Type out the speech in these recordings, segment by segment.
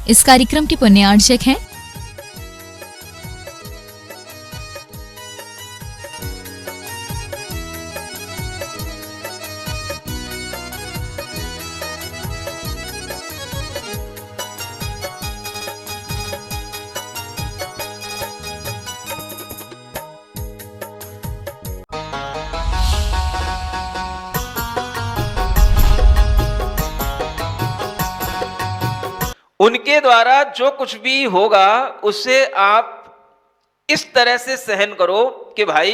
इस कार्यक्रम के पुण्यार्चक हैं उनके द्वारा जो कुछ भी होगा उसे आप इस तरह से सहन करो कि भाई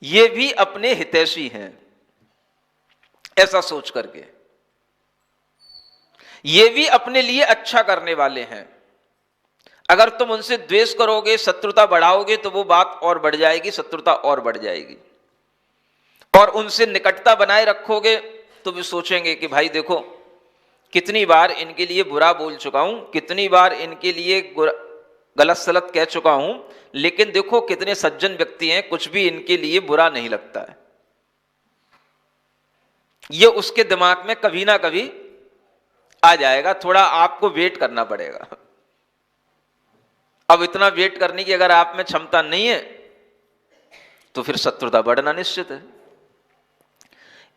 ये भी अपने हितैषी हैं, ऐसा सोच करके ये भी अपने लिए अच्छा करने वाले हैं। अगर तुम उनसे द्वेष करोगे, शत्रुता बढ़ाओगे तो वो बात और बढ़ जाएगी, शत्रुता और बढ़ जाएगी। और उनसे निकटता बनाए रखोगे तो वे सोचेंगे कि भाई देखो कितनी बार इनके लिए बुरा बोल चुका हूं, कितनी बार इनके लिए गलत सलत कह चुका हूं, लेकिन देखो कितने सज्जन व्यक्ति हैं, कुछ भी इनके लिए बुरा नहीं लगता है। ये उसके दिमाग में कभी ना कभी आ जाएगा। थोड़ा आपको वेट करना पड़ेगा। अब इतना वेट करने की अगर आप में क्षमता नहीं है तो फिर शत्रुता बढ़ना निश्चित है।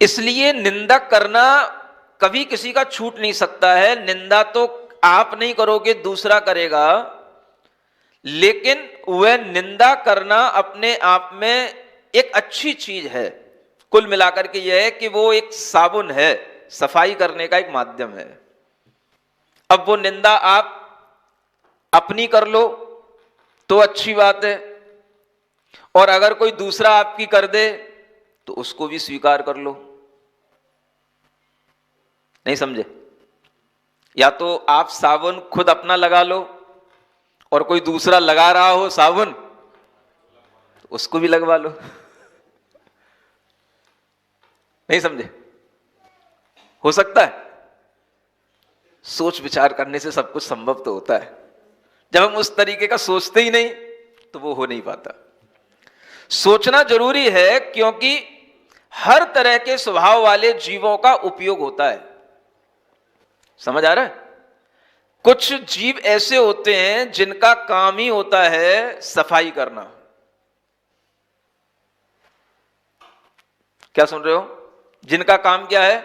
इसलिए निंदा करना कभी किसी का छूट नहीं सकता है। निंदा तो आप नहीं करोगे, दूसरा करेगा, लेकिन वह निंदा करना अपने आप में एक अच्छी चीज है। कुल मिलाकर के यह है कि वो एक साबुन है, सफाई करने का एक माध्यम है। अब वो निंदा आप अपनी कर लो तो अच्छी बात है, और अगर कोई दूसरा आपकी कर दे तो उसको भी स्वीकार कर लो। नहीं समझे? या तो आप साबुन खुद अपना लगा लो और कोई दूसरा लगा रहा हो साबुन तो उसको भी लगवा लो। नहीं समझे? हो सकता है? सोच विचार करने से सब कुछ संभव तो होता है। जब हम उस तरीके का सोचते ही नहीं तो वो हो नहीं पाता। सोचना जरूरी है, क्योंकि हर तरह के स्वभाव वाले जीवों का उपयोग होता है। समझ आ रहा है? कुछ जीव ऐसे होते हैं जिनका काम ही होता है सफाई करना। क्या सुन रहे हो? जिनका काम क्या है?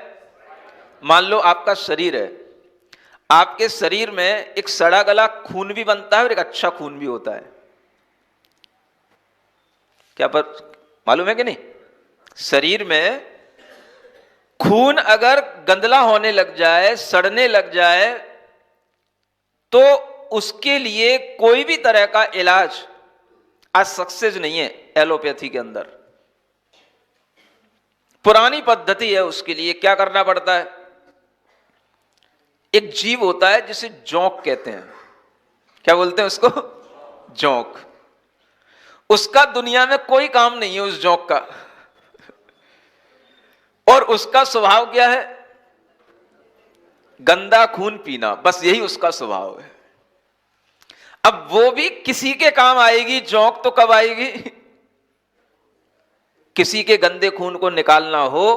मान लो आपका शरीर है, आपके शरीर में एक सड़ा गला खून भी बनता है और एक अच्छा खून भी होता है। क्या पर मालूम है कि नहीं? शरीर में खून अगर गंदला होने लग जाए, सड़ने लग जाए, तो उसके लिए कोई भी तरह का इलाज आज सक्सेस नहीं है। एलोपैथी के अंदर पुरानी पद्धति है, उसके लिए क्या करना पड़ता है? एक जीव होता है जिसे जोंक कहते हैं। क्या बोलते हैं उसको? जोंक। उसका दुनिया में कोई काम नहीं है उस जोंक का, और उसका स्वभाव क्या है? गंदा खून पीना, बस यही उसका स्वभाव है। अब वो भी किसी के काम आएगी जोंक, तो कब आएगी? किसी के गंदे खून को निकालना हो,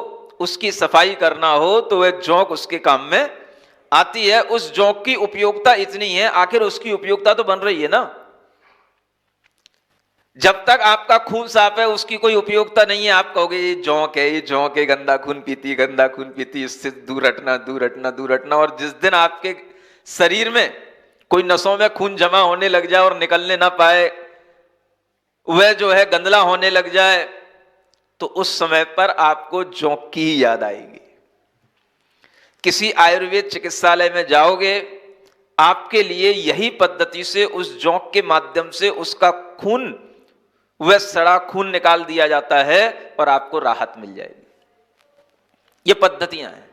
उसकी सफाई करना हो, तो वह जोंक उसके काम में आती है। उस जोंक की उपयोगिता इतनी है, आखिर उसकी उपयोगिता तो बन रही है ना। जब तक आपका खून साफ है उसकी कोई उपयोगिता नहीं है। आप कहोगे ये जोंक है, ये जोंक है, गंदा खून पीती, गंदा खून पीती, इससे दूर हटना, दूर हटना, दूर हटना। और जिस दिन आपके शरीर में कोई नसों में खून जमा होने लग जाए और निकलने ना पाए, वह जो है गंदला होने लग जाए, तो उस समय पर आपको जोंक की ही याद आएगी। किसी आयुर्वेद चिकित्सालय में जाओगे, आपके लिए यही पद्धति से उस जोंक के माध्यम से उसका खून, वह सड़ा खून निकाल दिया जाता है और आपको राहत मिल जाएगी। ये पद्धतियां हैं।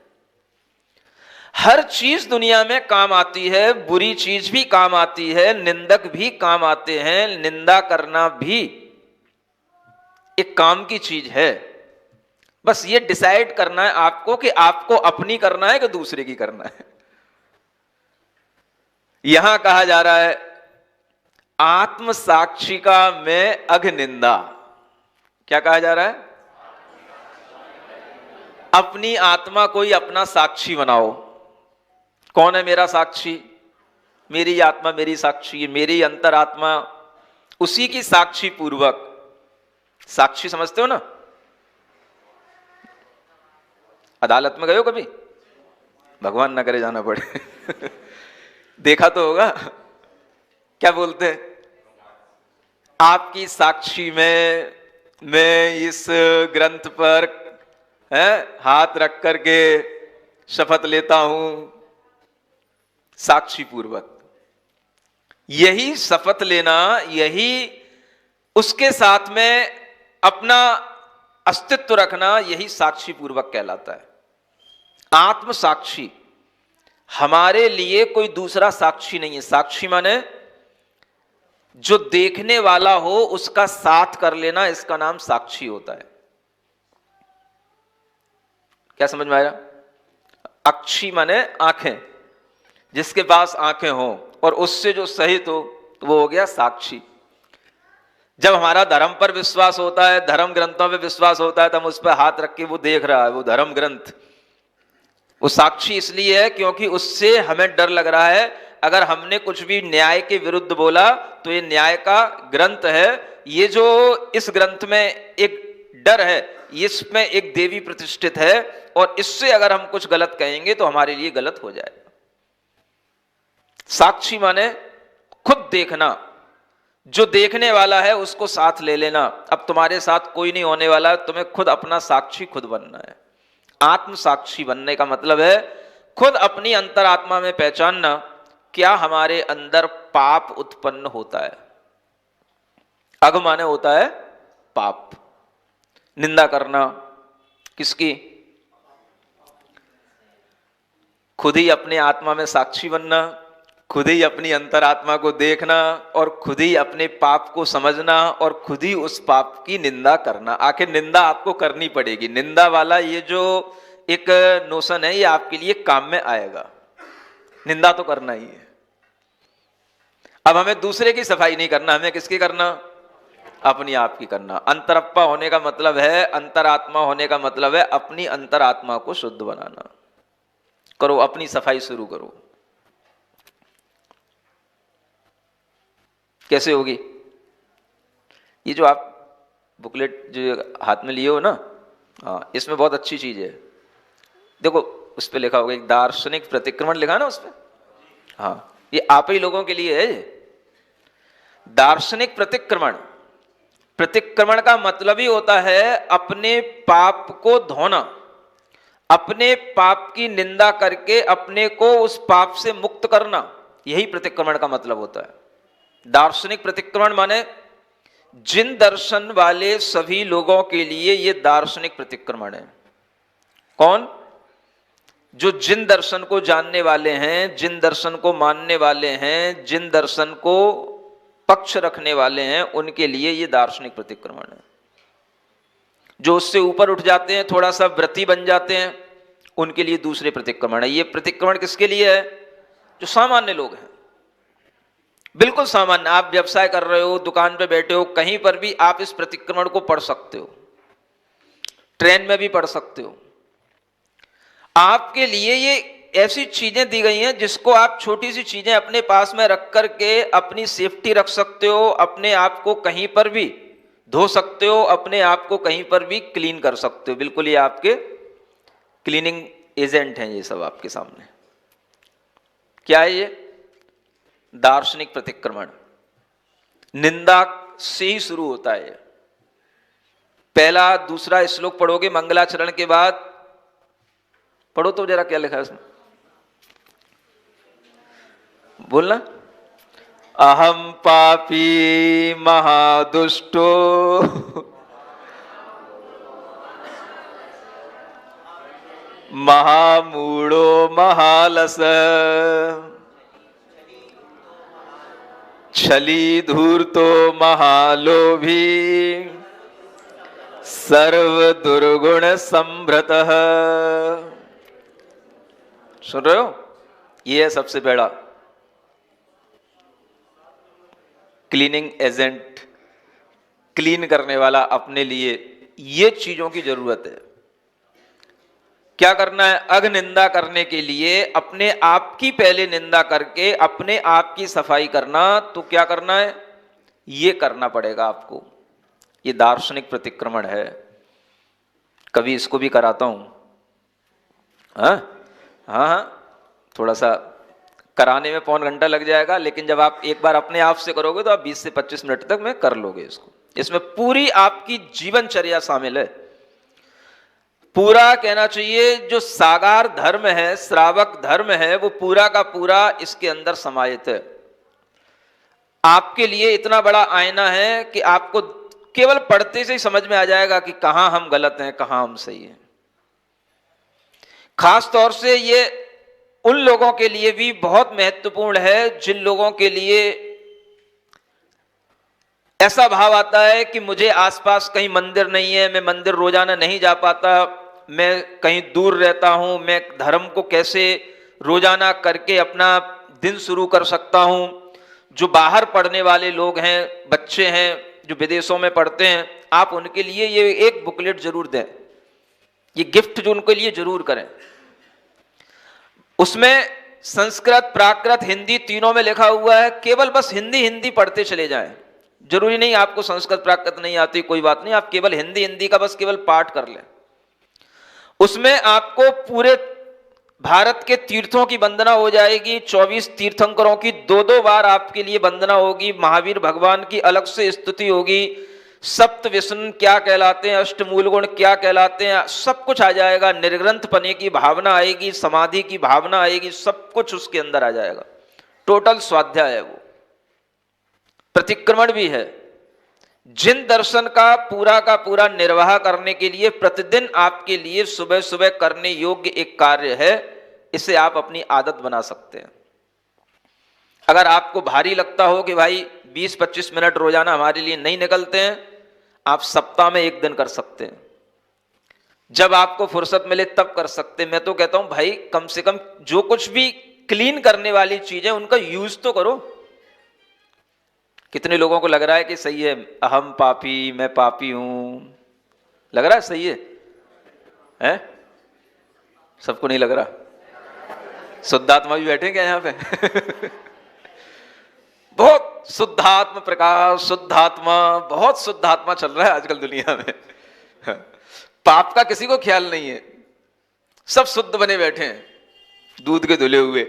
हर चीज दुनिया में काम आती है, बुरी चीज भी काम आती है, निंदक भी काम आते हैं। निंदा करना भी एक काम की चीज है। बस ये डिसाइड करना है आपको कि आपको अपनी करना है कि दूसरे की करना है। यहां कहा जा रहा है आत्म साक्षिका में अघ निंदा। क्या कहा जा रहा है? अपनी आत्मा को ही अपना साक्षी बनाओ। कौन है मेरा साक्षी? मेरी आत्मा मेरी साक्षी है, मेरी अंतरात्मा उसी की साक्षी पूर्वक। साक्षी समझते हो ना? अदालत में गए हो कभी? भगवान ना करे जाना पड़े देखा तो होगा, क्या बोलते हैं? आपकी साक्षी में मैं इस ग्रंथ पर हाथ रख करके शपथ लेता हूं, साक्षी पूर्वक। यही शपथ लेना, यही उसके साथ में अपना अस्तित्व रखना, यही साक्षी पूर्वक कहलाता है। आत्म साक्षी, हमारे लिए कोई दूसरा साक्षी नहीं है। साक्षी माने जो देखने वाला हो उसका साथ कर लेना, इसका नाम साक्षी होता है। क्या समझ में आया? अक्षी माने आंखें, जिसके पास आंखें हो और उससे जो सहित हो तो वो हो गया साक्षी। जब हमारा धर्म पर विश्वास होता है, धर्म ग्रंथों पर विश्वास होता है, तो हम उस पर हाथ रख के वो देख रहा है, वो धर्म ग्रंथ, वो साक्षी इसलिए है क्योंकि उससे हमें डर लग रहा है। अगर हमने कुछ भी न्याय के विरुद्ध बोला तो ये न्याय का ग्रंथ है, ये जो इस ग्रंथ में एक डर है, इसमें एक देवी प्रतिष्ठित है, और इससे अगर हम कुछ गलत कहेंगे तो हमारे लिए गलत हो जाएगा। साक्षी माने खुद देखना, जो देखने वाला है उसको साथ ले लेना। अब तुम्हारे साथ कोई नहीं होने वाला, तुम्हें खुद अपना साक्षी खुद बनना है। आत्म साक्षी बनने का मतलब है खुद अपनी अंतरात्मा में पहचानना, क्या हमारे अंदर पाप उत्पन्न होता है। अघ माने होता है पाप, निंदा करना किसकी? खुद ही अपनी आत्मा में साक्षी बनना, खुद ही अपनी अंतरात्मा को देखना, और खुद ही अपने पाप को समझना, और खुद ही उस पाप की निंदा करना। आखिर निंदा आपको करनी पड़ेगी। निंदा वाला ये जो एक नोशन है, ये आपके लिए काम में आएगा। निंदा तो करना ही है। अब हमें दूसरे की सफाई नहीं करना, हमें किसकी करना? अपनी आप की करना। अंतरप्पा होने का मतलब है, अंतरात्मा होने का मतलब है अपनी अंतरात्मा को शुद्ध बनाना। करो, अपनी सफाई शुरू करो। कैसे होगी? ये जो आप बुकलेट जो हाथ में लिए हो ना, हाँ, इसमें बहुत अच्छी चीज है। देखो, उस पर लिखा होगा एक दार्शनिक प्रतिक्रमण, लिखा ना उस पर। हाँ, ये आप ही लोगों के लिए है। दार्शनिक प्रतिक्रमण, प्रतिक्रमण का मतलब ही होता है अपने पाप को धोना, अपने पाप की निंदा करके अपने को उस पाप से मुक्त करना। यही प्रतिक्रमण का मतलब होता है। दार्शनिक प्रतिक्रमण माने जिन दर्शन वाले सभी लोगों के लिए ये दार्शनिक प्रतिक्रमण है। कौन? जो जिन दर्शन को जानने वाले हैं, जिन दर्शन को मानने वाले हैं, जिन दर्शन को पक्ष रखने वाले हैं, उनके लिए ये दार्शनिक प्रतिक्रमण है। जो उससे ऊपर उठ जाते हैं, थोड़ा सा व्रती बन जाते हैं, उनके लिए दूसरे प्रतिक्रमण है। ये प्रतिक्रमण किसके लिए है? जो सामान्य लोग हैं, बिल्कुल सामान्य। आप व्यवसाय कर रहे हो, दुकान पे बैठे हो, कहीं पर भी आप इस प्रतिक्रमण को पढ़ सकते हो, ट्रेन में भी पढ़ सकते हो। आपके लिए ये ऐसी चीजें दी गई हैं जिसको आप छोटी सी चीजें अपने पास में रख करके अपनी सेफ्टी रख सकते हो, अपने आप को कहीं पर भी धो सकते हो, अपने आप को कहीं पर भी क्लीन कर सकते हो। बिल्कुल ये आपके क्लीनिंग एजेंट हैं, ये सब आपके सामने। क्या है ये? दार्शनिक प्रतिक्रमण। निंदा से ही शुरू होता है। पहला दूसरा श्लोक पढ़ोगे मंगलाचरण के बाद, पढ़ो तो जरा क्या लिखा है उसमें, बोलना। अहम पापी महादुष्टो महामूढ़ो महालस छली धूर्तो महालोभी सर्व दुर्गुण संभ्रतः। सुन रहे हो? ये है सबसे बड़ा क्लीनिंग एजेंट, क्लीन करने वाला अपने लिए। ये चीजों की जरूरत है। क्या करना है? अघ निंदा करने के लिए अपने आप की पहले निंदा करके अपने आप की सफाई करना। तो क्या करना है? ये करना पड़ेगा आपको। ये दार्शनिक प्रतिक्रमण है। कभी इसको भी कराता हूं। हाँ हाँ हाँ, थोड़ा सा कराने में पौन घंटा लग जाएगा, लेकिन जब आप एक बार अपने आप से करोगे तो आप 20 से 25 मिनट तक में कर लोगे इसको। इसमें पूरी आपकी जीवनचर्या शामिल है। पूरा कहना चाहिए जो साकार धर्म है, श्रावक धर्म है, वो पूरा का पूरा इसके अंदर समाहित है। आपके लिए इतना बड़ा आईना है कि आपको केवल पढ़ते से ही समझ में आ जाएगा कि कहां हम गलत हैं, कहां हम सही हैं। खास तौर से ये उन लोगों के लिए भी बहुत महत्वपूर्ण है जिन लोगों के लिए ऐसा भाव आता है कि मुझे आसपास कहीं मंदिर नहीं है, मैं मंदिर रोजाना नहीं जा पाता, मैं कहीं दूर रहता हूं, मैं धर्म को कैसे रोजाना करके अपना दिन शुरू कर सकता हूं। जो बाहर पढ़ने वाले लोग हैं, बच्चे हैं जो विदेशों में पढ़ते हैं, आप उनके लिए ये एक बुकलेट जरूर दें, ये गिफ्ट जो उनके लिए जरूर करें। उसमें संस्कृत, प्राकृत, हिंदी तीनों में लिखा हुआ है। केवल बस हिंदी हिंदी पढ़ते चले जाएं। जरूरी नहीं आपको संस्कृत प्राकृत नहीं आती, कोई बात नहीं, आप केवल हिंदी हिंदी का बस केवल पाठ कर लें। उसमें आपको पूरे भारत के तीर्थों की वंदना हो जाएगी। 24 तीर्थंकरों की 2-2 बार आपके लिए वंदना होगी। महावीर भगवान की अलग से स्तुति होगी। सप्त व्यसन क्या कहलाते हैं, अष्टमूल गुण क्या कहलाते हैं, सब कुछ आ जाएगा। निर्ग्रंथ पने की भावना आएगी, समाधि की भावना आएगी, सब कुछ उसके अंदर आ जाएगा। टोटल स्वाध्याय है वो, प्रतिक्रमण भी है। जिन दर्शन का पूरा निर्वाह करने के लिए प्रतिदिन आपके लिए सुबह सुबह करने योग्य एक कार्य है, इसे आप अपनी आदत बना सकते हैं। अगर आपको भारी लगता हो कि भाई 20-25 मिनट रोजाना हमारे लिए नहीं निकलते हैं, आप सप्ताह में 1 दिन कर सकते हैं। जब आपको फुर्सत मिले तब कर सकते हैं। मैं तो कहता हूं भाई कम से कम जो कुछ भी क्लीन करने वाली चीजें उनका यूज तो करो। कितने लोगों को लग रहा है कि सही है, अहम पापी, मैं पापी हूं, लग रहा है सही है? सबको नहीं लग रहा। शुद्धात्मा भी बैठे क्या यहां पे? बहुत शुद्धात्मा प्रकाश, शुद्धात्मा, बहुत शुद्धात्मा चल रहा है आजकल दुनिया में। पाप का किसी को ख्याल नहीं है, सब शुद्ध बने बैठे हैं, दूध के धुले हुए।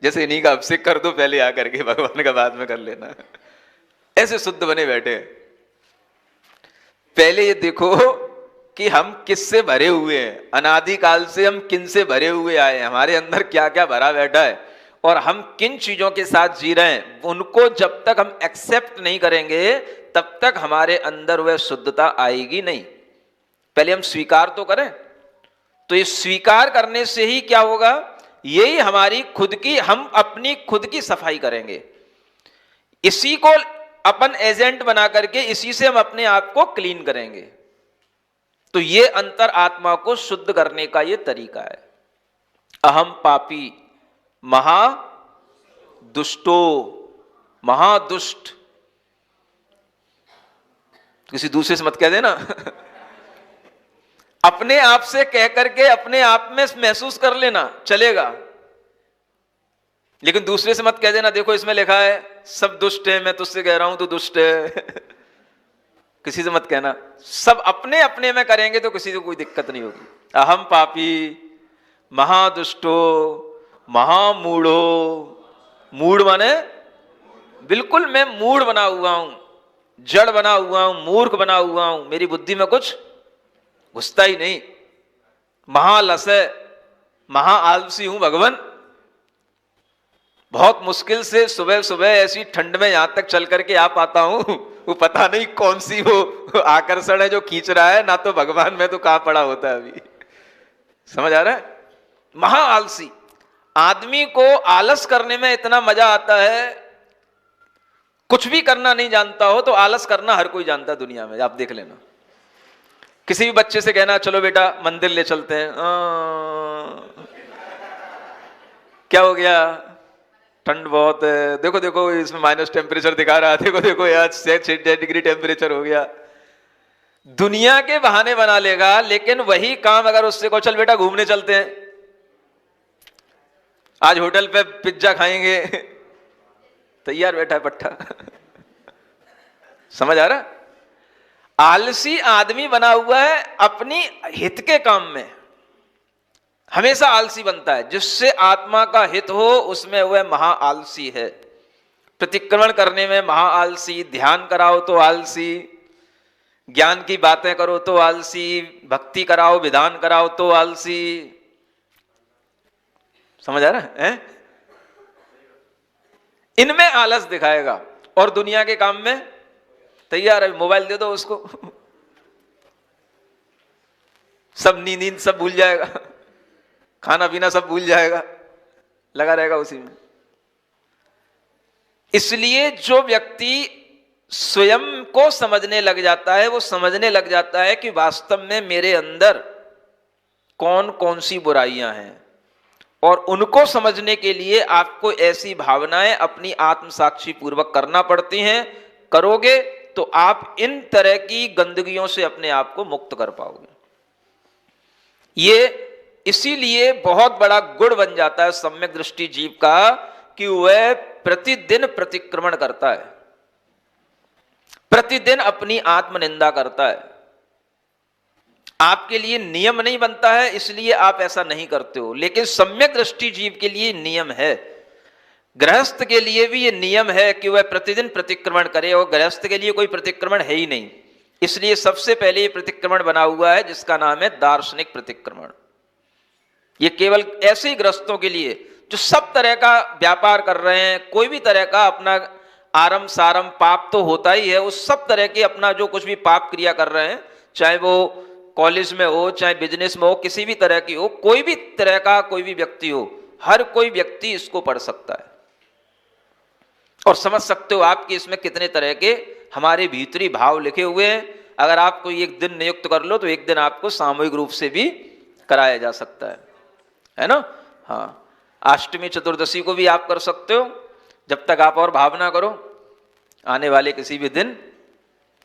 जैसे इन्हीं का अभिषेक कर दो पहले आकर के, भगवान का बाद में कर लेना, ऐसे शुद्ध बने बैठे हैं। पहले ये देखो कि हम किससे भरे हुए हैं, अनादिकाल से हम किन से भरे हुए आए हैं, हमारे अंदर क्या क्या भरा बैठा है और हम किन चीजों के साथ जी रहे हैं। उनको जब तक हम एक्सेप्ट नहीं करेंगे तब तक हमारे अंदर वह शुद्धता आएगी नहीं। पहले हम स्वीकार तो करें। तो ये स्वीकार करने से ही क्या होगा, यही हमारी खुद की, हम अपनी खुद की सफाई करेंगे। इसी को अपन एजेंट बना करके इसी से हम अपने आप को क्लीन करेंगे। तो ये अंतर आत्मा को शुद्ध करने का ये तरीका है। अहम पापी महा दुष्टो, महादुष्ट, किसी दूसरे से मत कह देना। अपने आप से कह करके अपने आप में महसूस कर लेना चलेगा, लेकिन दूसरे से मत कह देना देखो इसमें लिखा है सब दुष्ट है, मैं तुझसे कह रहा हूं तू दुष्ट है। किसी से मत कहना। सब अपने अपने में करेंगे तो किसी को कोई दिक्कत नहीं होगी। अहम पापी महादुष्टो महामूढ़ो, मूढ़ माने बिल्कुल मैं मूढ़ बना हुआ हूं, जड़ बना हुआ हूं, मूर्ख बना हुआ हूं, मेरी बुद्धि में कुछ घुसता ही नहीं, महालस है, महा आलसी हूं भगवान। बहुत मुश्किल से सुबह सुबह ऐसी ठंड में यहां तक चल करके आ पाता हूं, वो पता नहीं कौन सी वो आकर्षण है जो खींच रहा है, ना तो भगवान में तो कहां पड़ा होता है अभी। समझ आ रहा है? महा आलसी आदमी को आलस करने में इतना मजा आता है। कुछ भी करना नहीं जानता हो तो आलस करना हर कोई जानता है दुनिया में, आप देख लेना। किसी भी बच्चे से कहना चलो बेटा मंदिर ले चलते हैं, क्या हो गया, ठंड बहुत है, देखो देखो इसमें माइनस टेम्परेचर दिखा रहा है, देखो देखो यार 6 डिग्री टेम्परेचर हो गया। दुनिया के बहाने बना लेगा, लेकिन वही काम अगर उससे कहो चल बेटा घूमने चलते हैं, आज होटल पे पिज्जा खाएंगे, तैयार बैठा है पट्टा। समझ आ रहा? आलसी आदमी बना हुआ है अपनी हित के काम में, हमेशा आलसी बनता है। जिससे आत्मा का हित हो उसमें वह महा आलसी है। प्रतिक्रमण करने में महा आलसी, ध्यान कराओ तो आलसी, ज्ञान की बातें करो तो आलसी, भक्ति कराओ विधान कराओ तो आलसी। समझ आ रहा है? इनमें आलस दिखाएगा और दुनिया के काम में तैयार है। मोबाइल दे दो उसको, सब नींद सब भूल जाएगा, खाना पीना सब भूल जाएगा, लगा रहेगा उसी में। इसलिए जो व्यक्ति स्वयं को समझने लग जाता है, वो समझने लग जाता है कि वास्तव में मेरे अंदर कौन कौन सी बुराइयां हैं, और उनको समझने के लिए आपको ऐसी भावनाएं अपनी आत्म साक्षी पूर्वक करना पड़ती हैं। करोगे तो आप इन तरह की गंदगियों से अपने आप को मुक्त कर पाओगे। ये इसीलिए बहुत बड़ा गुण बन जाता है सम्यक दृष्टि जीव का कि वह प्रतिदिन प्रतिक्रमण करता है, प्रतिदिन अपनी आत्मनिंदा करता है। आपके लिए नियम नहीं बनता है इसलिए आप ऐसा नहीं करते हो, लेकिन सम्यक दृष्टि जीव के लिए नियम है। गृहस्थ के लिए भी ये नियम है कि वह प्रतिदिन प्रतिक्रमण करे, और गृहस्थ के लिए कोई प्रतिक्रमण है ही नहीं। इसलिए सबसे पहले ये प्रतिक्रमण बना हुआ है जिसका नाम है दार्शनिक प्रतिक्रमण। ये केवल ऐसे ही गृहस्थों के लिए जो सब तरह का व्यापार कर रहे हैं, कोई भी तरह का अपना आरंभ सारंभ पाप तो होता ही है, उस सब तरह के अपना जो कुछ भी पाप क्रिया कर रहे हैं, चाहे वो कॉलेज में हो, चाहे बिजनेस में हो, किसी भी तरह की हो, कोई भी तरह का कोई भी व्यक्ति हो, हर कोई व्यक्ति इसको पढ़ सकता है और समझ सकते हो आपके इसमें कितने तरह के हमारे भीतरी भाव लिखे हुए हैं। अगर आप कोई एक दिन नियुक्त कर लो तो एक दिन आपको सामूहिक रूप से भी कराया जा सकता है ना? हाँ, अष्टमी चतुर्दशी को भी आप कर सकते हो, जब तक आप और भावना करो। आने वाले किसी भी दिन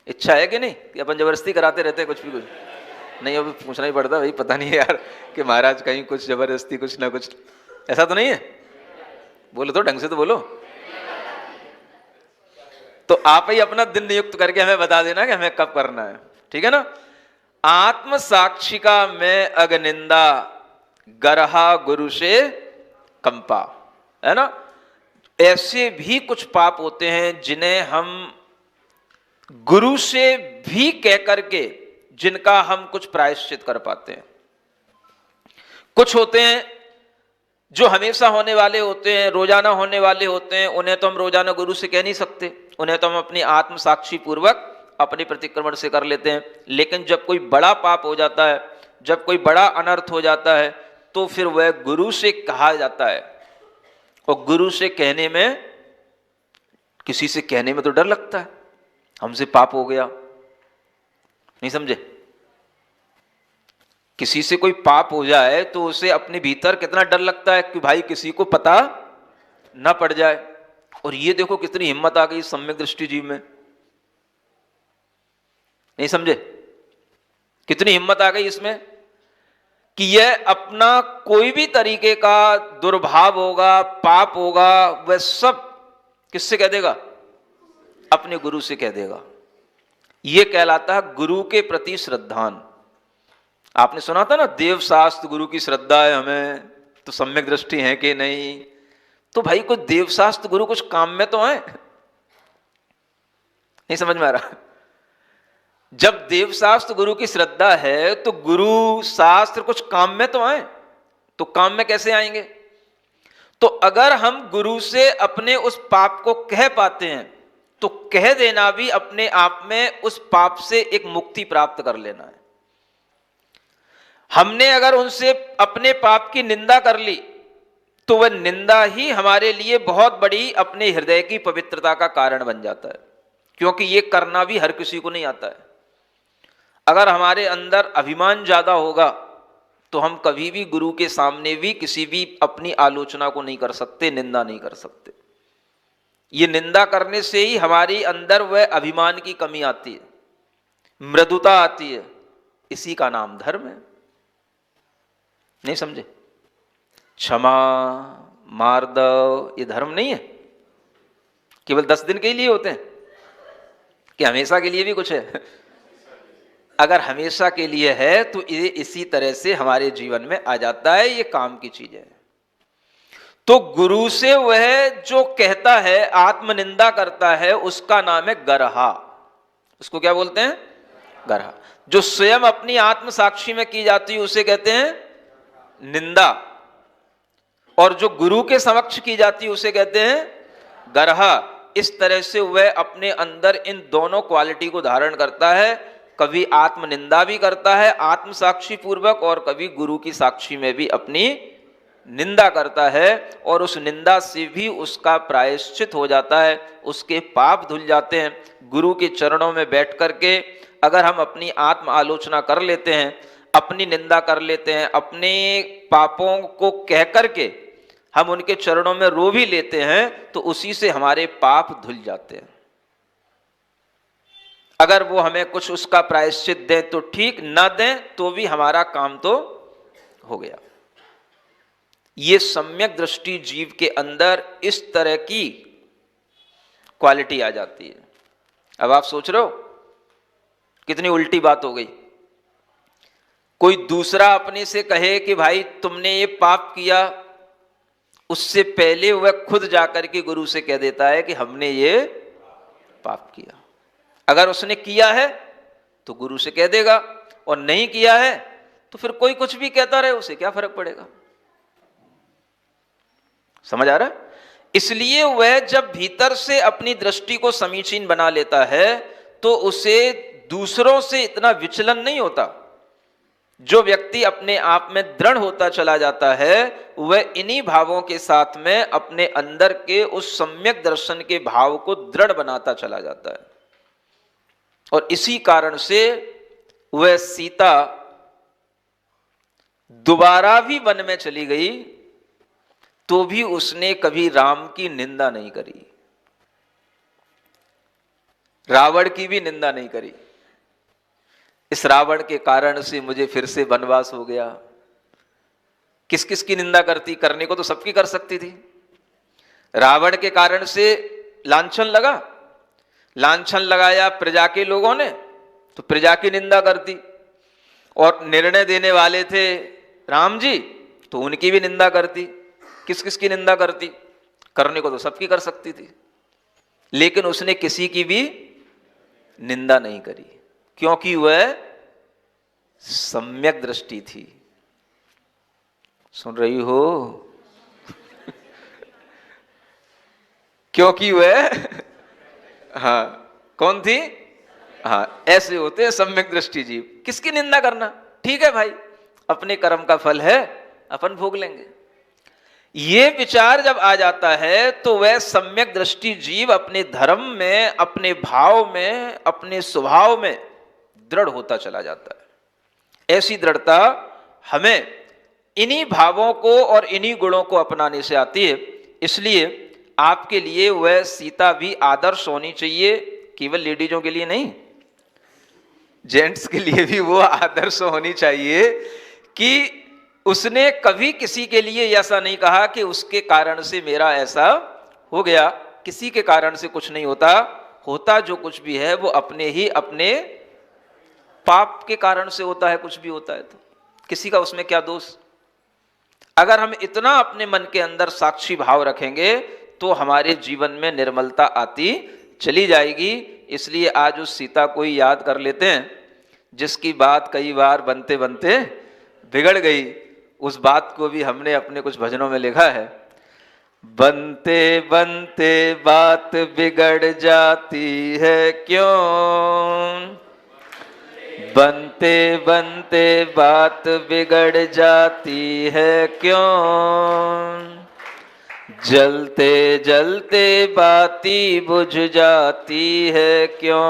इच्छा है कि नहीं कि अपन जबरदस्ती कराते रहते हैं कुछ भी? कुछ नहीं, अभी पूछना ही पड़ता भाई, पता नहीं है यार कि महाराज कहीं कुछ जबरदस्ती कुछ ना कुछ, ऐसा तो नहीं है? बोलो तो, ढंग से तो बोलो। तो आप ही अपना दिन नियुक्त करके हमें बता देना कि हमें कब करना है, ठीक है ना? आत्म साक्षिका में अगनिंदा गरहा गुरु से कंपा, है ना? ऐसे भी कुछ पाप होते हैं जिन्हें हम गुरु से भी कह करके, जिनका हम कुछ प्रायश्चित कर पाते हैं। कुछ होते हैं जो हमेशा होने वाले होते हैं, रोजाना होने वाले होते हैं, उन्हें तो हम रोजाना गुरु से कह नहीं सकते, उन्हें तो हम अपनी आत्म साक्षी पूर्वक अपने प्रतिक्रमण से कर लेते हैं। लेकिन जब कोई बड़ा पाप हो जाता है, जब कोई बड़ा अनर्थ हो जाता है, तो फिर वह गुरु से कहा जाता है। और गुरु से कहने में, किसी से कहने में तो डर लगता है, हमसे पाप हो गया, नहीं समझे? किसी से कोई पाप हो जाए तो उसे अपने भीतर कितना डर लगता है कि भाई किसी को पता ना पड़ जाए। और ये देखो कितनी हिम्मत आ गई सम्यक दृष्टि जीव में, नहीं समझे? कितनी हिम्मत आ गई इसमें कि यह अपना कोई भी तरीके का दुर्भाव होगा, पाप होगा, वह सब किससे कह देगा? अपने गुरु से कह देगा। यह कहलाता है गुरु के प्रति श्रद्धान। आपने सुना था ना, देव शास्त्र गुरु की श्रद्धा है हमें, तो सम्यक दृष्टि है कि नहीं? तो भाई कोई देव शास्त्र गुरु कुछ काम में तो आए, नहीं समझ में आ रहा? जब देव शास्त्र गुरु की श्रद्धा है तो गुरु शास्त्र कुछ काम में तो आए, तो काम में कैसे आएंगे? तो अगर हम गुरु से अपने उस पाप को कह पाते हैं तो कह देना भी अपने आप में उस पाप से एक मुक्ति प्राप्त कर लेना है। हमने अगर उनसे अपने पाप की निंदा कर ली तो वह निंदा ही हमारे लिए बहुत बड़ी अपने हृदय की पवित्रता का कारण बन जाता है, क्योंकि यह करना भी हर किसी को नहीं आता है। अगर हमारे अंदर अभिमान ज्यादा होगा तो हम कभी भी गुरु के सामने भी किसी भी अपनी आलोचना को नहीं कर सकते, निंदा नहीं कर सकते। ये निंदा करने से ही हमारी अंदर वह अभिमान की कमी आती है। मृदुता आती है, इसी का नाम धर्म है। नहीं समझे? क्षमा, मार्दव, ये धर्म नहीं है। केवल 10 दिन के लिए होते हैं कि हमेशा के लिए भी कुछ है? अगर हमेशा के लिए है तो ये इसी तरह से हमारे जीवन में आ जाता है, ये काम की चीज है। तो गुरु से वह जो कहता है, आत्मनिंदा करता है, उसका नाम है गर्हा। उसको क्या बोलते हैं? गर्हा। जो स्वयं अपनी आत्म साक्षी में की जाती है उसे कहते हैं निंदा, और जो गुरु के समक्ष की जाती है उसे कहते हैं गर्हा। इस तरह से वह अपने अंदर इन दोनों क्वालिटी को धारण करता है। कभी आत्मनिंदा भी करता है आत्म साक्षी पूर्वक, और कभी गुरु की साक्षी में भी अपनी निंदा करता है, और उस निंदा से भी उसका प्रायश्चित हो जाता है, उसके पाप धुल जाते हैं। गुरु के चरणों में बैठ करके अगर हम अपनी आत्म आलोचना कर लेते हैं, अपनी निंदा कर लेते हैं, अपने पापों को कह करके हम उनके चरणों में रो भी लेते हैं, तो उसी से हमारे पाप धुल जाते हैं। अगर वो हमें कुछ उसका प्रायश्चित दें तो ठीक, ना दें तो भी हमारा काम तो हो गया। ये सम्यक दृष्टि जीव के अंदर इस तरह की क्वालिटी आ जाती है। अब आप सोच रहे हो कितनी उल्टी बात हो गई। कोई दूसरा अपने से कहे कि भाई तुमने ये पाप किया, उससे पहले वह खुद जाकर के गुरु से कह देता है कि हमने ये पाप किया। अगर उसने किया है तो गुरु से कह देगा, और नहीं किया है तो फिर कोई कुछ भी कहता रहे, उसे क्या फर्क पड़ेगा। समझ आ रहा है? इसलिए वह जब भीतर से अपनी दृष्टि को समीचीन बना लेता है तो उसे दूसरों से इतना विचलन नहीं होता। जो व्यक्ति अपने आप में दृढ़ होता चला जाता है, वह इन्हीं भावों के साथ में अपने अंदर के उस सम्यक दर्शन के भाव को दृढ़ बनाता चला जाता है। और इसी कारण से वह सीता दोबारा भी वन में चली गई तो भी उसने कभी राम की निंदा नहीं करी, रावण की भी निंदा नहीं करी। इस रावण के कारण से मुझे फिर से वनवास हो गया। किस किस की निंदा करती? करने को तो सबकी कर सकती थी। रावण के कारण से लांछन लगा, लांछन लगाया प्रजा के लोगों ने, तो प्रजा की निंदा करती। और निर्णय देने वाले थे राम जी, तो उनकी भी निंदा करती। किस किस की निंदा करती? करने को तो सबकी कर सकती थी, लेकिन उसने किसी की भी निंदा नहीं करी, क्योंकि वह सम्यक दृष्टि थी। सुन रही हो? क्योंकि वह हाँ, कौन थी? हाँ, ऐसे होते हैं सम्यक दृष्टि जीव। किसकी निंदा करना? ठीक है भाई, अपने कर्म का फल है, अपन भोग लेंगे। ये विचार जब आ जाता है तो वह सम्यक दृष्टि जीव अपने धर्म में, अपने भाव में, अपने स्वभाव में दृढ़ होता चला जाता है। ऐसी दृढ़ता हमें इन्हीं भावों को और इन्हीं गुणों को अपनाने से आती है। इसलिए आपके लिए वह सीता भी आदर्श होनी चाहिए, केवल लेडीजों के लिए नहीं, जेंट्स के लिए भी वो आदर्श होनी चाहिए कि उसने कभी किसी के लिए ऐसा नहीं कहा कि उसके कारण से मेरा ऐसा हो गया। किसी के कारण से कुछ नहीं होता, होता जो कुछ भी है वो अपने ही अपने पाप के कारण से होता है। कुछ भी होता है तो किसी का उसमें क्या दोष? अगर हम इतना अपने मन के अंदर साक्षी भाव रखेंगे तो हमारे जीवन में निर्मलता आती चली जाएगी। इसलिए आज उस सीता को ही याद कर लेते हैं जिसकी बात कई बार बनते बनते बिगड़ गई। उस बात को भी हमने अपने कुछ भजनों में लिखा है। बनते बनते बात बिगड़ जाती है क्यों, बनते बनते बात बिगड़ जाती है क्यों, जलते जलते बाती बुझ जाती है क्यों,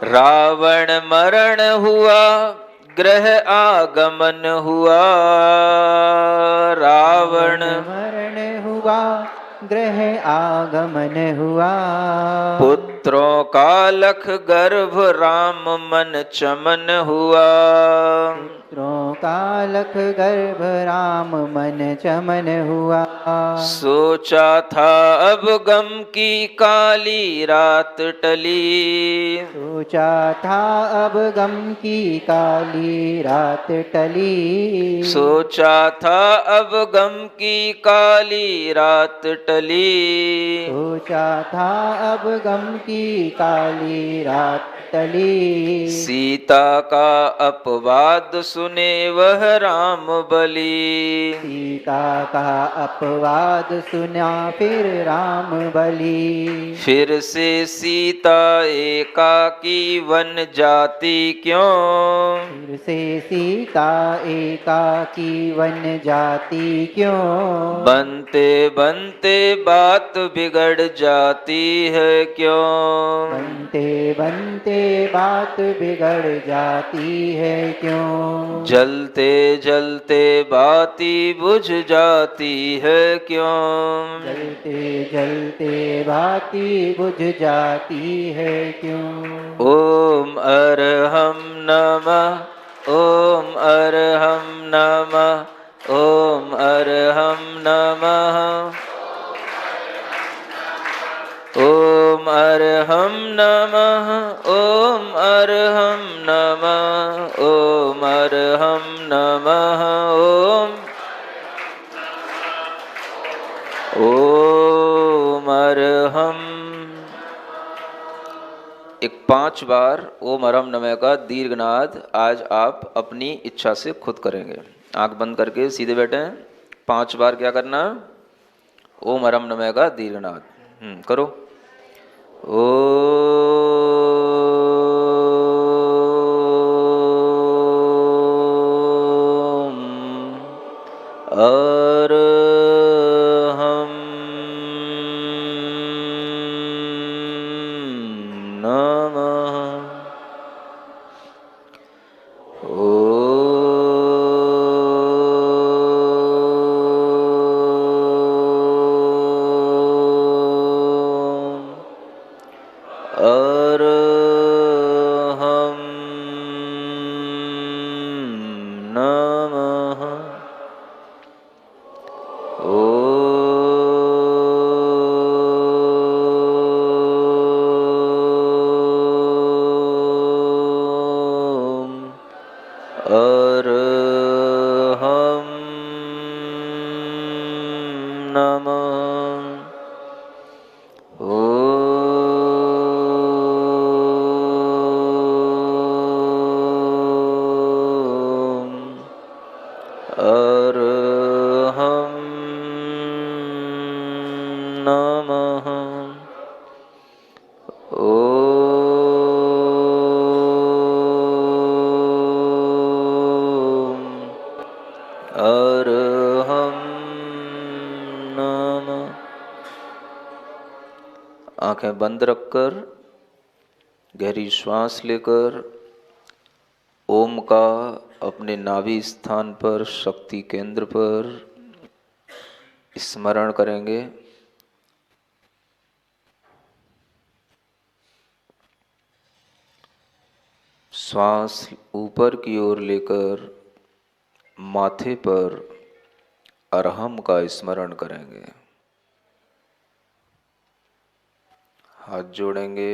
रावण मरण हुआ ग्रह आगमन हुआ, रावण मरण हुआ ग्रह आगमन हुआ। पुत्रों का लख गर्भ राम मन चमन हुआ। पुत्रों का लख गर्भ राम मन चमन हुआ। सोचा था अब गम की काली रात टली। सोचा था अब गम की काली रात टली। सोचा था अब गम की काली रात टली। सोचा था अब गम की काली रात टली। सीता का अपवाद सुने वह राम बली। सीता का अपवाद सुना फिर राम बली। फिर से सीता एकाकी वन जाती क्यों। फिर से सीता एकाकी वन जाती क्यों। बनते बनते बात बिगड़ जाती है क्यों। बनते बनते बात बिगड़ जाती है क्यों। जलते जलते बाती बुझ जाती है क्यों। जलते जलते बाती बुझ जाती है क्यों। ओम अरहम नमः। ओम अरहम नमः। ओम अरहम नमः। ओम अरहम नमः। ओम अरहम नमः। ओम अरहम नमः। ओम अरहम। एक 5 बार ओम अरहम नमः का दीर्घनाद आज आप अपनी इच्छा से खुद करेंगे। आंख बंद करके सीधे बैठे। 5 बार क्या करना। ओम अरहम नमः का दीर्घनाद करो। ओम अरहम नमः। अरहम नमः। ओम अरहम नमः। अरहम नमः। ओम अरहम नमः। आंखें बंद रखकर गहरी श्वास लेकर ओम का अपने नाभि स्थान पर शक्ति केंद्र पर स्मरण करेंगे। श्वास ऊपर की ओर लेकर माथे पर अरहम का स्मरण करेंगे। हाथ जोड़ेंगे,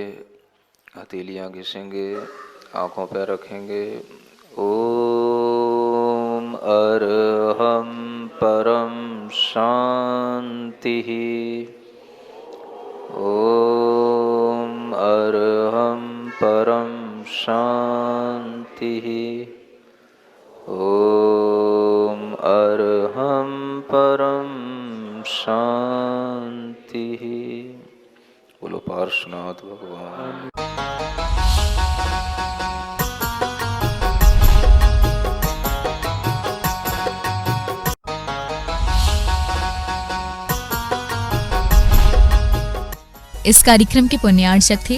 हथेलियां घिसेंगे, आंखों पर रखेंगे। ओम अरहम परम शांति। ओम अरहम परम शांति। ओम अरहम परम शांति। बोलो पार्श्वनाथ भगवान। इस कार्यक्रम के पुण्यार्चक थे